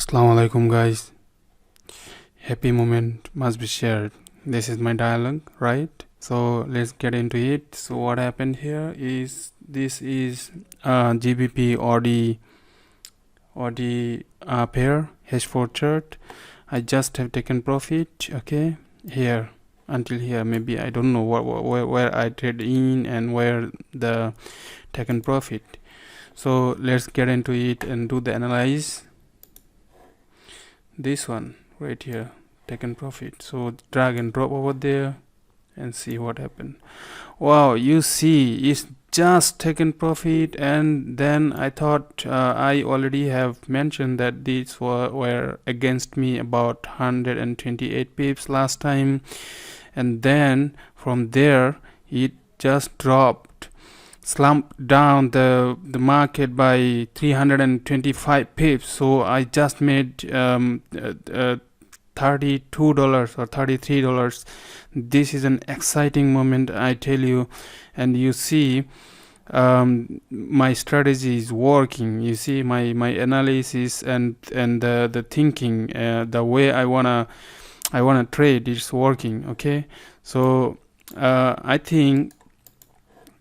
Assalamu alaikum guys. Happy moment must be shared. This is my dialogue, right? So let's get into it. So what happened here is this is GBP OD pair H4 chart. I just have taken profit, okay, here until here. Maybe I don't know where I trade in and where the taken profit. So let's get into it and do the analyze. This one right here, taken profit. So drag and drop over there and see what happened. Wow, you see it's just taken profit. And then I thought I already have mentioned that these were against me about 128 pips last time, and then from there it just dropped, slumped down the market by 325 pips. So I just made $32 or $33. This is an exciting moment, I tell you. And you see my strategy is working. You see my analysis and the thinking, the way I wanna trade is working. Okay, so I think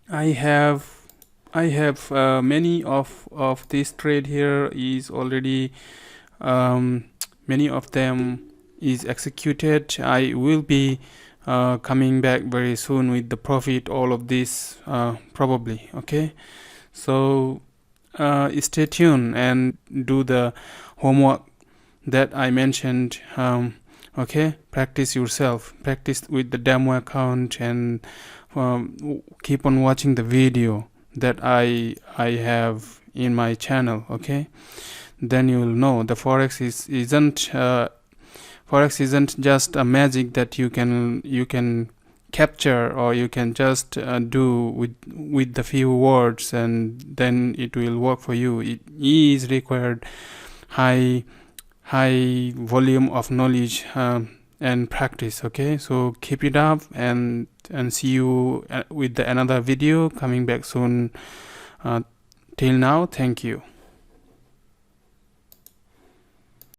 I have many of this trade here is already many of them is executed. I will be coming back very soon with the profit, all of this probably. Okay, so stay tuned and do the homework that I mentioned. Okay, practice yourself, practice with the demo account, and keep on watching the video that I have in my channel. Okay, then you will know the forex isn't just a magic that you can capture, or you can just do with the few words and then it will work for you. It is required high volume of knowledge and practice. Okay, so keep it up and see you with another video coming back soon. Till now, thank you.